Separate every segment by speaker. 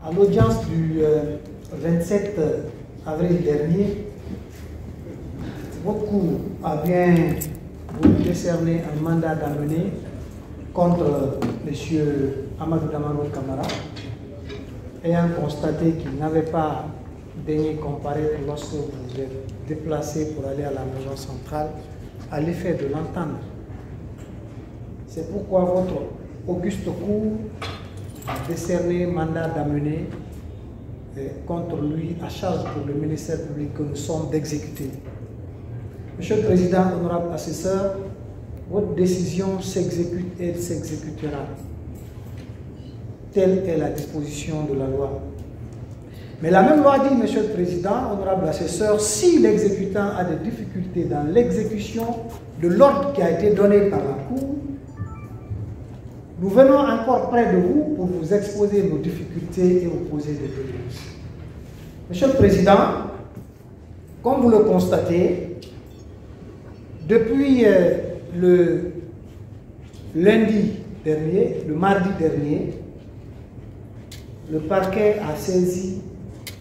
Speaker 1: À l'audience du 27 avril dernier, votre cour a bien voulu décerner un mandat d'amener contre M. Amadou Damaro Camara, ayant constaté qu'il n'avait pas daigné comparaître lorsque vous vous êtes déplacé pour aller à la maison centrale, à l'effet de l'entendre. C'est pourquoi votre auguste cour a décerné mandat d'amener contre lui à charge pour le ministère public que nous sommes d'exécuter. Monsieur le Président, honorable assesseur, votre décision s'exécute et elle s'exécutera. Telle est la disposition de la loi. Mais la même loi dit, Monsieur le Président, honorable assesseur, si l'exécutant a des difficultés dans l'exécution de l'ordre qui a été donné par la Cour, nous venons encore près de vous pour vous exposer nos difficultés et vous poser des doléances. Monsieur le Président, comme vous le constatez, depuis le lundi dernier, le mardi dernier, le parquet a saisi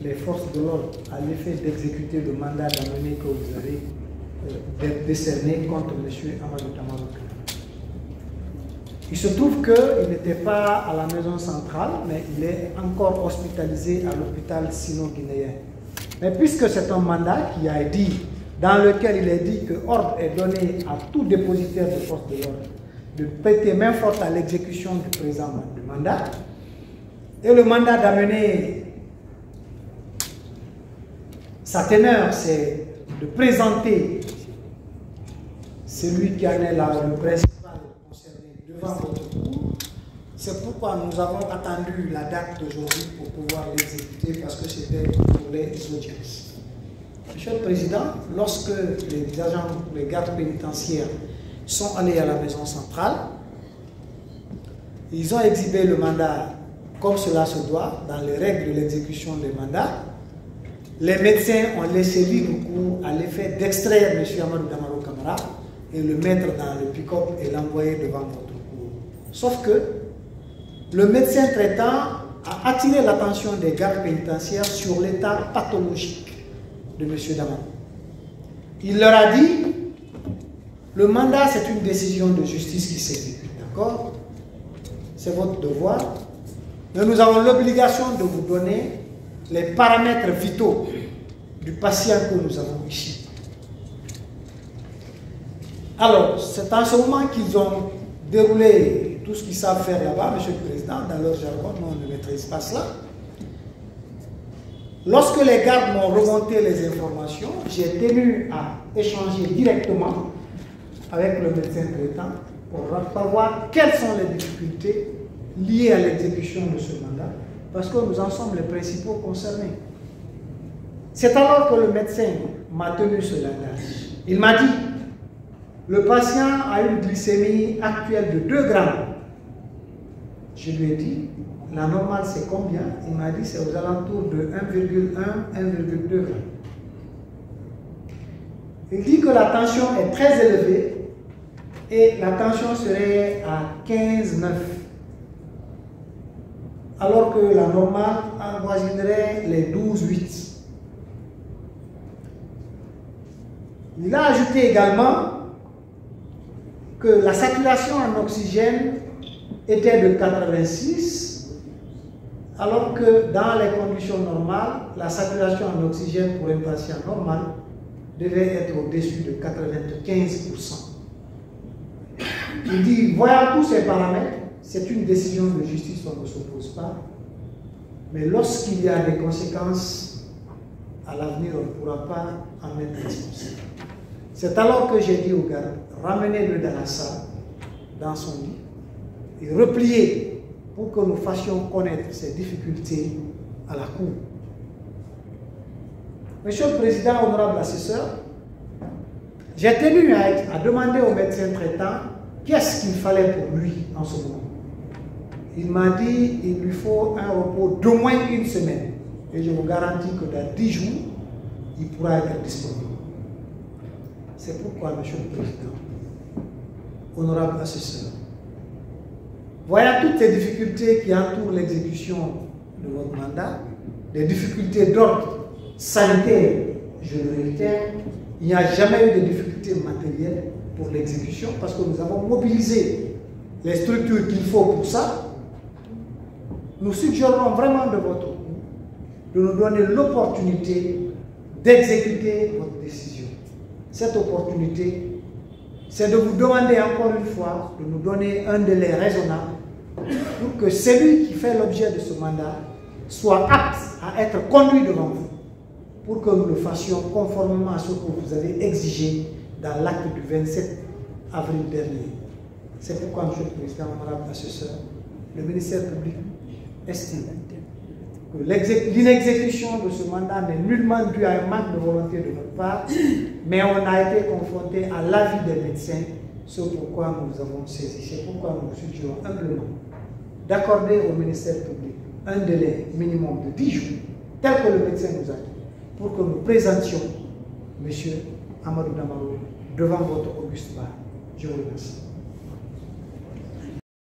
Speaker 1: les forces de l'ordre à l'effet d'exécuter le mandat d'amener que vous avez décerné contre M. Amadou Damaro. Il se trouve qu'il n'était pas à la maison centrale, mais il est encore hospitalisé à l'hôpital sino-guinéen. Mais puisque c'est un mandat qui a dit, dans lequel il est dit que ordre est donné à tout dépositaire de force de l'ordre de prêter main forte à l'exécution du présent mandat, et le mandat d'amener, sa teneur, c'est de présenter celui qui en est là, le principal concerné devant votre cour. C'est pourquoi nous avons attendu la date d'aujourd'hui pour pouvoir l'exécuter, parce que c'était pour les audiences. Monsieur le Président, lorsque les agents, les gardes pénitentiaires sont allés à la maison centrale, ils ont exhibé le mandat comme cela se doit, dans les règles de l'exécution des mandats. Les médecins ont laissé libre cours à l'effet d'extraire M. Amadou Damaro Camara et le mettre dans le pick-up et l'envoyer devant votre cour. Sauf que le médecin traitant a attiré l'attention des gardes pénitentiaires sur l'état pathologique de M. Damaro. Il leur a dit, le mandat c'est une décision de justice qui s'exécute, d'accord? C'est votre devoir. Mais nous avons l'obligation de vous donner les paramètres vitaux du patient que nous avons ici. Alors, c'est en ce moment qu'ils ont déroulé tout ce qu'ils savent faire là-bas, Monsieur le Président, dans leur jargon, nous on ne maîtrise pas cela. Lorsque les gardes m'ont remonté les informations, j'ai tenu à échanger directement avec le médecin traitant pour savoir quelles sont les difficultés liées à l'exécution de ce mandat, parce que nous en sommes les principaux concernés. C'est alors que le médecin m'a tenu ce langage. Il m'a dit, le patient a une glycémie actuelle de 2 grammes. Je lui ai dit, la normale c'est combien? Il m'a dit, c'est aux alentours de 1,1, 1,2 grammes. Il dit que la tension est très élevée et la tension serait à 15,9. Alors que la normale avoisinerait les 12,8. Il a ajouté également que la saturation en oxygène était de 86, alors que dans les conditions normales, la saturation en oxygène pour un patient normal devait être au-dessus de 95%. Il dit, voyant tous ces paramètres, c'est une décision de justice, on ne s'oppose pas. Mais lorsqu'il y a des conséquences, à l'avenir, on ne pourra pas en être responsable. C'est alors que j'ai dit au gars, ramenez-le dans la salle, dans son lit, et repliez pour que nous fassions connaître ses difficultés à la cour. Monsieur le Président, honorable assesseur, j'ai tenu à demander au médecin traitant qu'est-ce qu'il fallait pour lui en ce moment. Il m'a dit qu'il lui faut un repos d'au moins 1 semaine. Et je vous garantis que dans 10 jours, il pourra être disponible. C'est pourquoi, Monsieur le Président, honorable assesseur, voyant toutes ces difficultés qui entourent l'exécution de votre mandat, des difficultés d'ordre sanitaire, je le réitère, il n'y a jamais eu de difficultés matérielles pour l'exécution parce que nous avons mobilisé les structures qu'il faut pour ça. Nous suggérons vraiment de votre coup de nous donner l'opportunité d'exécuter votre décision. Cette opportunité, c'est de vous demander encore une fois de nous donner un délai raisonnable pour que celui qui fait l'objet de ce mandat soit apte à être conduit devant vous, pour que nous le fassions conformément à ce que vous avez exigé dans l'acte du 27 avril dernier. C'est pourquoi, M. le Président, honorable assesseur, le ministère public estime que l'inexécution de ce mandat n'est nullement due à un manque de volonté de notre part, mais on a été confronté à l'avis des médecins, ce pourquoi nous avons saisi. C'est pourquoi nous suggérons humblement d'accorder au ministère public un délai minimum de 10 jours, tel que le médecin nous a dit, pour que nous présentions M. Amadou Damarou devant votre auguste bar. Je vous remercie.